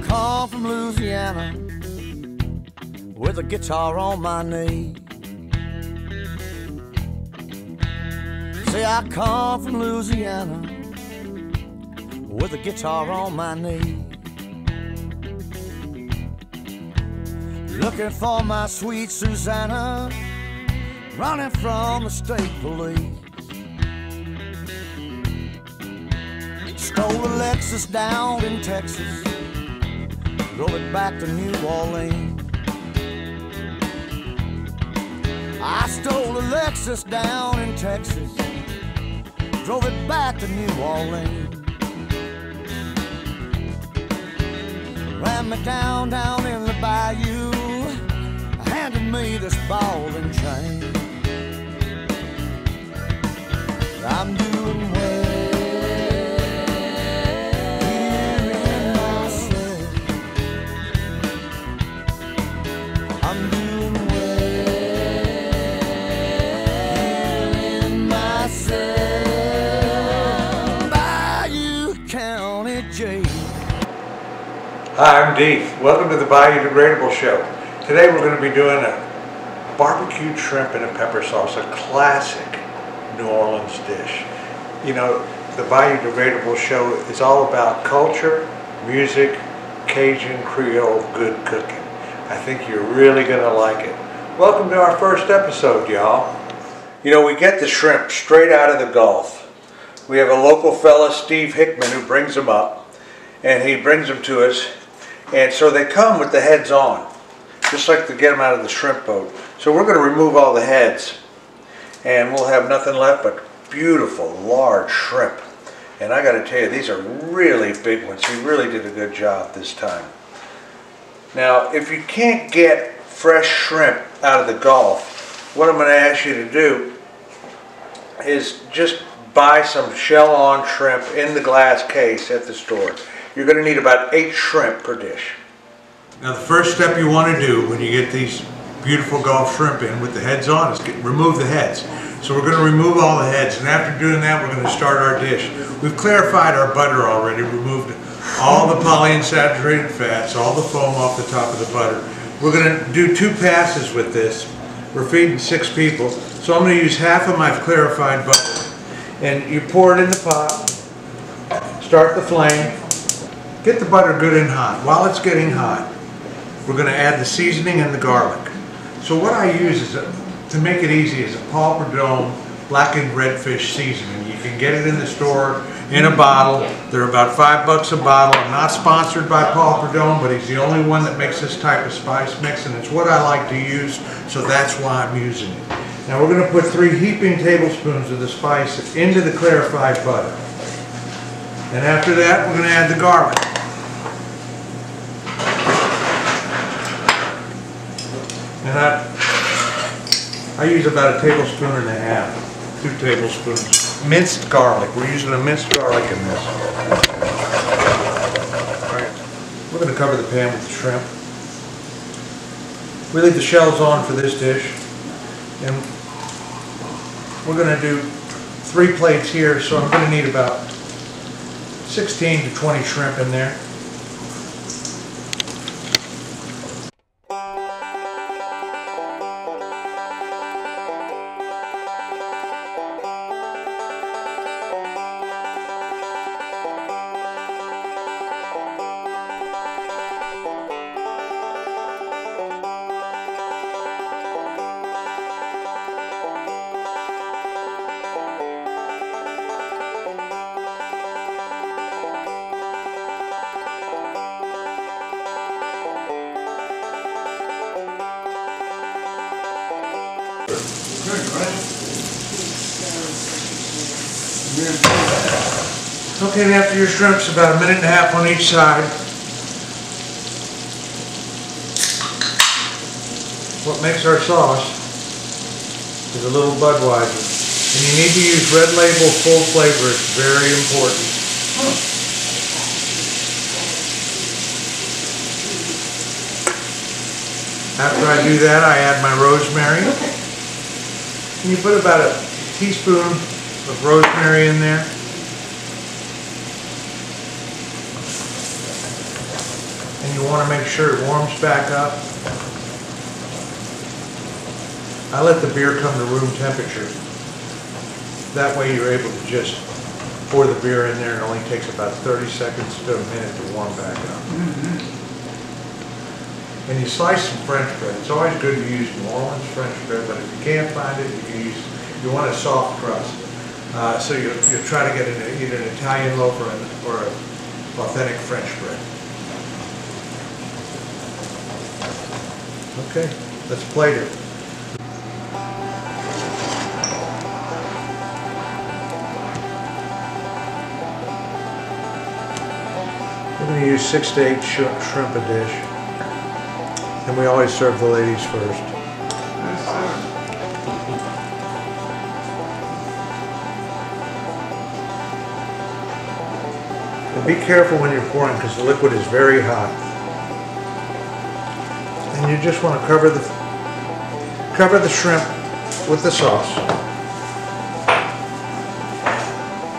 come from Louisiana with a guitar on my knee. Say I come from Louisiana with a guitar on my knee. Looking for my sweet Susanna, running from the state police. Stole a Lexus down in Texas, drove it back to New Orleans. I stole a Lexus down in Texas, drove it back to New Orleans. Ran me down in the bayou, handed me this ball and chain. I'm doing well here in myself. I'm doing well here in myself. Bayou County Jail. Hi, I'm Deef. Welcome to the Bayou Degradable Show. Today we're going to be doing a barbecued shrimp in a pepper sauce, a classic New Orleans dish. You know, the Bayou Degradable Show is all about culture, music, Cajun, Creole, good cooking. I think you're really going to like it. Welcome to our first episode, y'all. You know, we get the shrimp straight out of the Gulf. We have a local fella, Steve Hickman, who brings them up, and he brings them to us. And so they come with the heads on, just like to get them out of the shrimp boat. So we're going to remove all the heads, and we'll have nothing left but beautiful, large shrimp. And I got to tell you, these are really big ones. He really did a good job this time. Now, if you can't get fresh shrimp out of the Gulf, what I'm going to ask you to do is just buy some shell-on shrimp in the glass case at the store. You're going to need about 8 shrimp per dish. Now the first step you want to do when you get these beautiful Gulf shrimp in with the heads on is remove the heads. So we're going to remove all the heads, and after doing that we're going to start our dish. We've clarified our butter already, removed all the polyunsaturated fats, all the foam off the top of the butter. We're going to do 2 passes with this. We're feeding 6 people. So I'm going to use half of my clarified butter. And you pour it in the pot, start the flame. Get the butter good and hot. While it's getting hot, we're going to add the seasoning and the garlic. So what I use is, to make it easy, is a Paul Prudhomme blackened redfish seasoning. You can get it in the store in a bottle. They're about $5 a bottle. I'm not sponsored by Paul Prudhomme, but he's the only one that makes this type of spice mix, and it's what I like to use, so that's why I'm using it. Now we're going to put 3 heaping tablespoons of the spice into the clarified butter. And after that, we're going to add the garlic. And I use about 1.5 tablespoons, 2 tablespoons. Minced garlic. We're using a minced garlic in this. Alright, we're going to cover the pan with the shrimp. We leave the shells on for this dish. And we're going to do 3 plates here, so I'm going to need about 16 to 20 shrimp in there. Okay, and after your shrimp's about 1.5 minutes on each side, what makes our sauce is a little Budweiser. And you need to use Red Label full flavor, it's very important. After I do that, I add my rosemary. And you put about a teaspoon of rosemary in there. and you want to make sure it warms back up. I let the beer come to room temperature. That way you're able to just pour the beer in there. It only takes about 30 seconds to a minute to warm back up. And you slice some French bread. It's always good to use New Orleans French bread, but if you can't find it, you want a soft crust. So you try to get either an Italian loaf or an authentic French bread. Okay, let's plate it. We're going to use 6 to 8 shrimp a dish. And we always serve the ladies first. Yes, sir. And be careful when you're pouring because the liquid is very hot. And you just want to cover the shrimp with the sauce.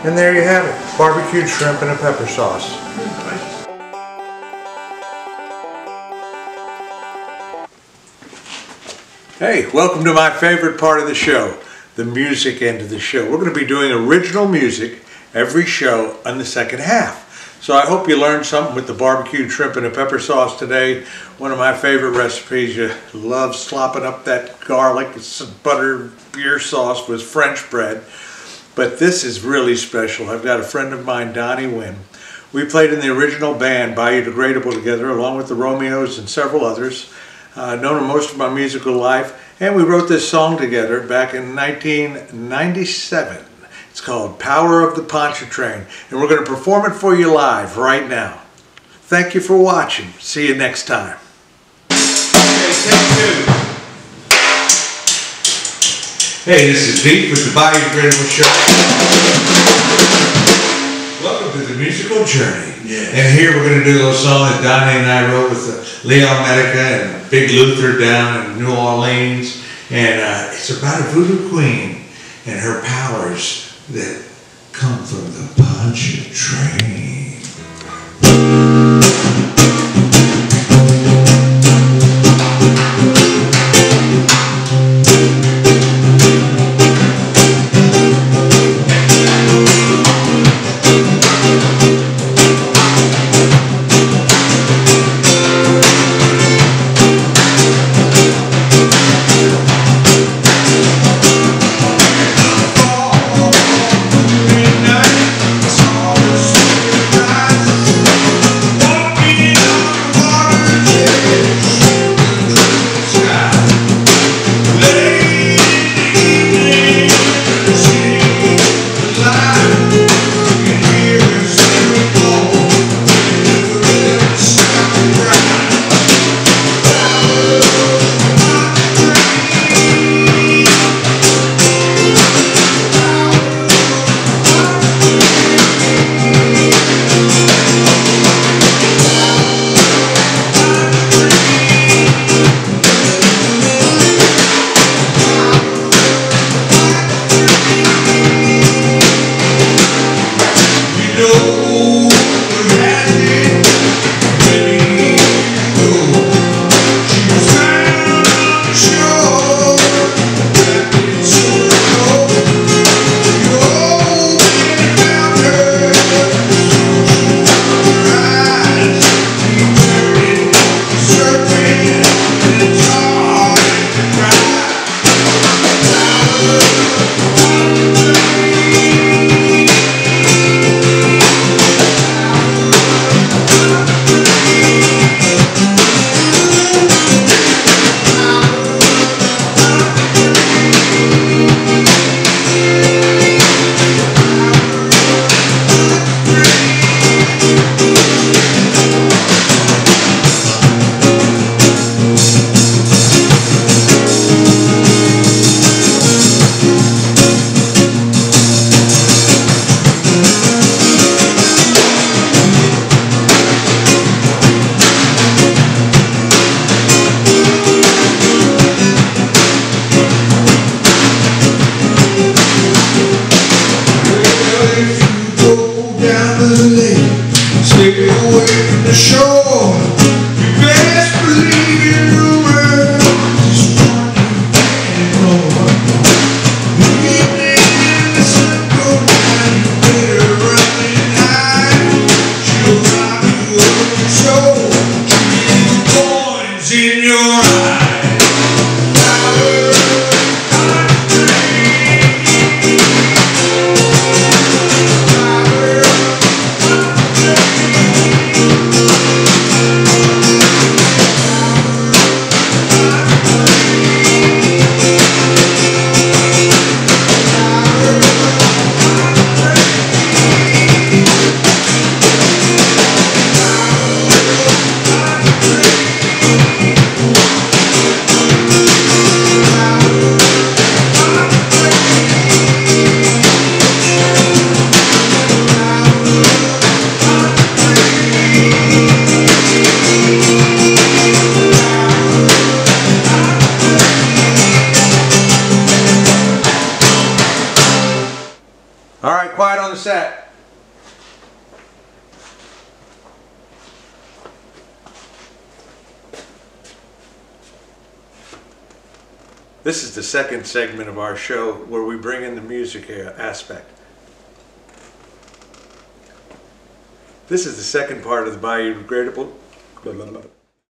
And there you have it, barbecued shrimp in a pepper sauce. Hey, welcome to my favorite part of the show, the music end of the show. We're going to be doing original music every show on the second half. So I hope you learned something with the barbecued shrimp in a pepper sauce today. One of my favorite recipes. You love slopping up that garlic, butter, beer sauce with French bread. But this is really special. I've got a friend of mine, WYNN. We played in the original band, Bayou Degradable, together, along with the Romeos and several others. Known him most of my musical life. And we wrote this song together back in 1997. It's called Power of the Pontchatrain, and we're going to perform it for you live right now. Thank you for watching. See you next time. Okay, take 2. Hey, this is Dief with the Bayou Degradable Show. Welcome to the musical journey. Yes. And here we're going to do a little song that Donny and I wrote with Leon Medica and Big Luther down in New Orleans. And it's about a voodoo queen and her powers that come from the Pontchatrain. Midnight, it's all the set. This is the second segment of our show where we bring in the music aspect. This is the second part of the Bayou Degradable.